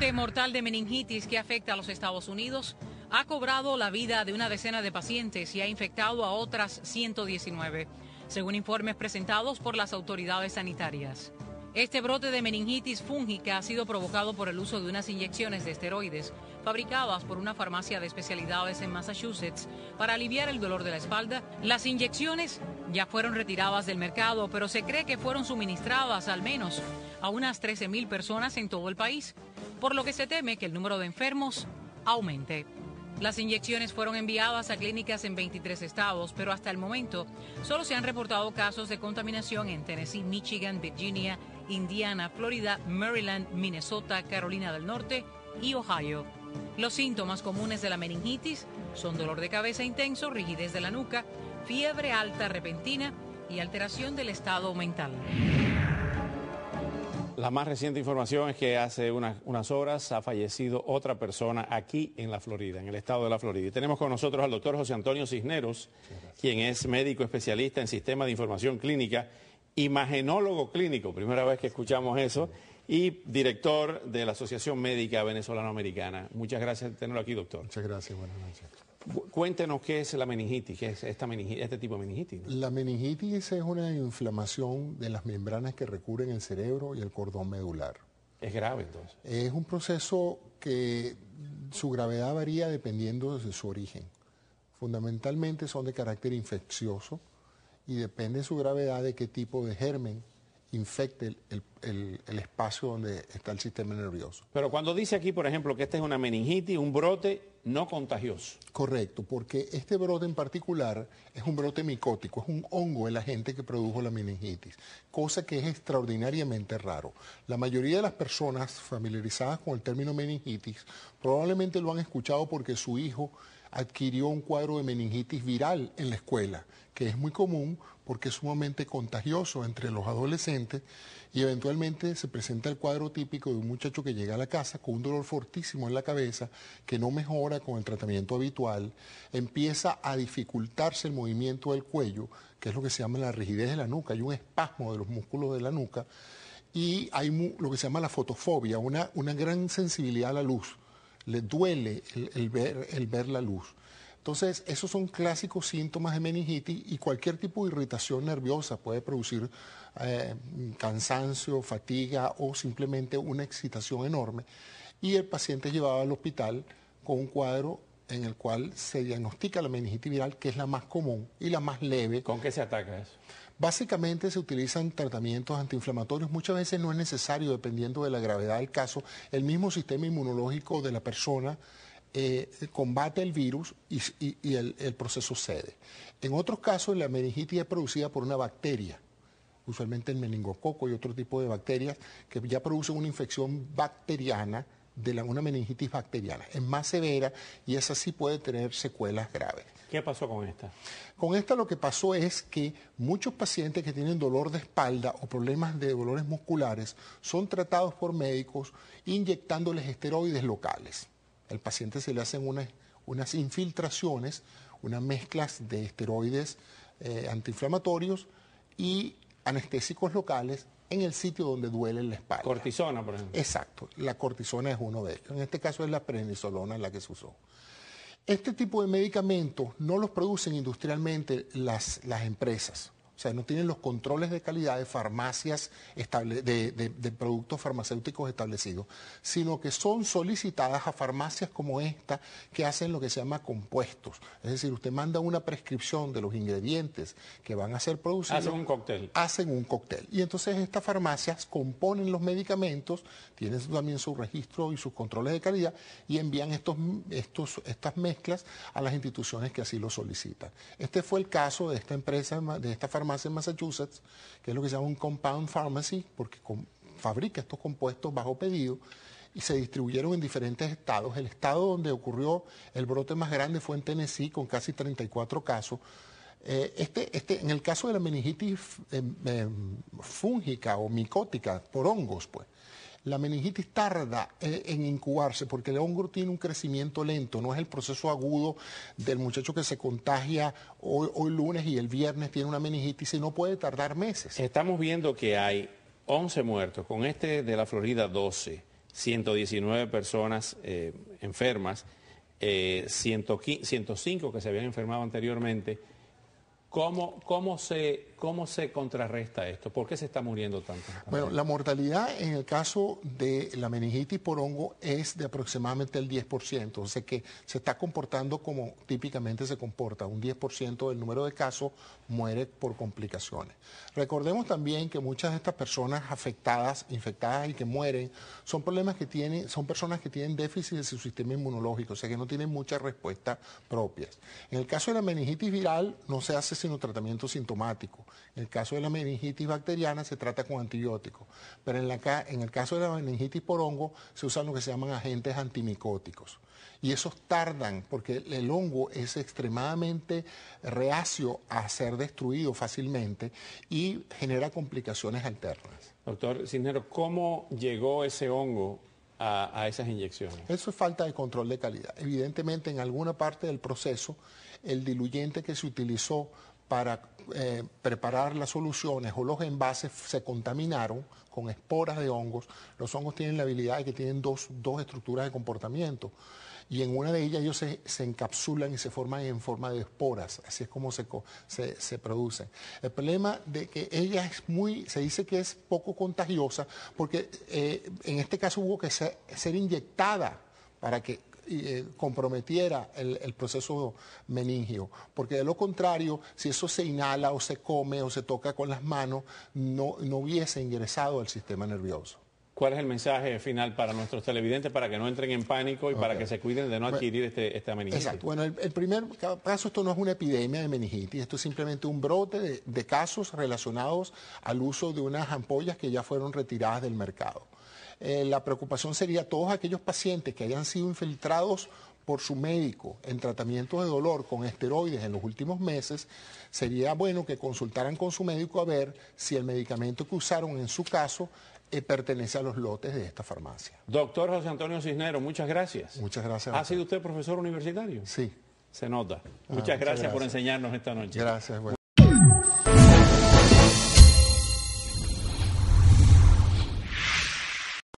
brote mortal de meningitis que afecta a los Estados Unidos ha cobrado la vida de una decena de pacientes y ha infectado a otras 119, según informes presentados por las autoridades sanitarias. Este brote de meningitis fúngica ha sido provocado por el uso de unas inyecciones de esteroides fabricadas por una farmacia de especialidades en Massachusetts para aliviar el dolor de la espalda. Las inyecciones ya fueron retiradas del mercado, pero se cree que fueron suministradas al menos a unas 13,000 personas en todo el país, por lo que se teme que el número de enfermos aumente. Las inyecciones fueron enviadas a clínicas en 23 estados, pero hasta el momento solo se han reportado casos de contaminación en Tennessee, Michigan, Virginia, Indiana, Florida, Maryland, Minnesota, Carolina del Norte y Ohio. Los síntomas comunes de la meningitis son dolor de cabeza intenso, rigidez de la nuca, fiebre alta repentina y alteración del estado mental. La más reciente información es que hace unas horas ha fallecido otra persona aquí en la Florida, en el estado de la Florida. Y tenemos con nosotros al doctor José Antonio Cisneros, quien es médico especialista en Sistema de Información Clínica, imagenólogo clínico, primera vez que escuchamos eso, y director de la Asociación Médica Venezolano-Americana. Muchas gracias por tenerlo aquí, doctor. Muchas gracias, buenas noches. Cuéntenos qué es la meningitis, qué es este tipo de meningitis, ¿no? La meningitis es una inflamación de las membranas que recubren el cerebro y el cordón medular. Es grave, entonces. Es un proceso que su gravedad varía dependiendo de su origen. Fundamentalmente son de carácter infeccioso y depende de su gravedad de qué tipo de germen infecte el espacio donde está el sistema nervioso. Pero cuando dice aquí, por ejemplo, que esta es una meningitis, un brote no contagioso. Correcto, porque este brote en particular es un brote micótico, es un hongo el agente que produjo la meningitis, cosa que es extraordinariamente raro. La mayoría de las personas familiarizadas con el término meningitis probablemente lo han escuchado porque su hijo adquirió un cuadro de meningitis viral en la escuela, que es muy común porque es sumamente contagioso entre los adolescentes y eventualmente se presenta el cuadro típico de un muchacho que llega a la casa con un dolor fortísimo en la cabeza que no mejora con el tratamiento habitual, empieza a dificultarse el movimiento del cuello, que es lo que se llama la rigidez de la nuca, hay un espasmo de los músculos de la nuca y hay lo que se llama la fotofobia, una gran sensibilidad a la luz. Le duele el ver la luz. Entonces, esos son clásicos síntomas de meningitis y cualquier tipo de irritación nerviosa puede producir cansancio, fatiga o simplemente una excitación enorme. Y el paciente es llevado al hospital con un cuadro en el cual se diagnostica la meningitis viral, que es la más común y la más leve. ¿Con qué se ataca eso? Básicamente se utilizan tratamientos antiinflamatorios, muchas veces no es necesario dependiendo de la gravedad del caso. El mismo sistema inmunológico de la persona combate el virus y el proceso cede. En otros casos la meningitis es producida por una bacteria, usualmente el meningococo y otro tipo de bacterias que ya producen una infección bacteriana una meningitis bacteriana. Es más severa y esa sí puede tener secuelas graves. ¿Qué pasó con esta? Con esta lo que pasó es que muchos pacientes que tienen dolor de espalda o problemas de dolores musculares son tratados por médicos inyectándoles esteroides locales. Al paciente se le hacen unas infiltraciones, unas mezclas de esteroides antiinflamatorios y anestésicos locales en el sitio donde duele la espalda. Cortisona, por ejemplo. Exacto, la cortisona es uno de ellos. En este caso es la prednisolona la que se usó. Este tipo de medicamentos no los producen industrialmente las empresas. O sea, no tienen los controles de calidad de farmacias, de productos farmacéuticos establecidos, sino que son solicitadas a farmacias como esta que hacen lo que se llama compuestos. Es decir, usted manda una prescripción de los ingredientes que van a ser producidos. Hacen un cóctel. Hacen un cóctel. Y entonces estas farmacias componen los medicamentos, tienen también su registro y sus controles de calidad y envían estas mezclas a las instituciones que así lo solicitan. Este fue el caso de esta empresa, de esta farmacia en Massachusetts, que es lo que se llama un compound pharmacy, porque fabrica estos compuestos bajo pedido y se distribuyeron en diferentes estados. El estado donde ocurrió el brote más grande fue en Tennessee, con casi 34 casos. En el caso de la meningitis fúngica o micótica por hongos, pues, la meningitis tarda en incubarse porque el hongo tiene un crecimiento lento, no es el proceso agudo del muchacho que se contagia hoy lunes y el viernes tiene una meningitis, sino puede tardar meses. Estamos viendo que hay 11 muertos, con este de la Florida 12, 119 personas enfermas, 105 que se habían enfermado anteriormente. ¿Cómo se contrarresta esto? ¿Por qué se está muriendo tanto? Bueno, la mortalidad en el caso de la meningitis por hongo es de aproximadamente el 10%, o sea que se está comportando como típicamente se comporta. Un 10% del número de casos muere por complicaciones. Recordemos también que muchas de estas personas afectadas, infectadas y que mueren, son personas que tienen déficit de su sistema inmunológico, o sea que no tienen muchas respuestas propias. En el caso de la meningitis viral no se hace sino tratamiento sintomático. En el caso de la meningitis bacteriana se trata con antibióticos, pero en el caso de la meningitis por hongo se usan lo que se llaman agentes antimicóticos. Y esos tardan porque el hongo es extremadamente reacio a ser destruido fácilmente y genera complicaciones alternas. Doctor Cisneros, ¿cómo llegó ese hongo a esas inyecciones? Eso es falta de control de calidad. Evidentemente, en alguna parte del proceso, el diluyente que se utilizó para preparar las soluciones o los envases se contaminaron con esporas de hongos. Los hongos tienen la habilidad de que tienen dos estructuras de comportamiento y en una de ellas ellos se encapsulan y se forman en forma de esporas, así es como se producen. El problema de que ella se dice que es poco contagiosa porque en este caso hubo que ser inyectada para que comprometiera el proceso meningio, porque de lo contrario, si eso se inhala o se come o se toca con las manos, no hubiese ingresado al sistema nervioso. ¿Cuál es el mensaje final para nuestros televidentes para que no entren en pánico y para que se cuiden de no adquirir esta meningitis? Exacto. Bueno, el primer caso, esto no es una epidemia de meningitis, esto es simplemente un brote de casos relacionados al uso de unas ampollas que ya fueron retiradas del mercado. La preocupación sería todos aquellos pacientes que hayan sido infiltrados por su médico en tratamientos de dolor con esteroides en los últimos meses, sería bueno que consultaran con su médico a ver si el medicamento que usaron en su caso pertenece a los lotes de esta farmacia. Doctor José Antonio Cisneros, muchas gracias. Muchas gracias. ¿Ha sido usted profesor universitario? Sí. Se nota. Muchas gracias por enseñarnos esta noche. Gracias. Bueno.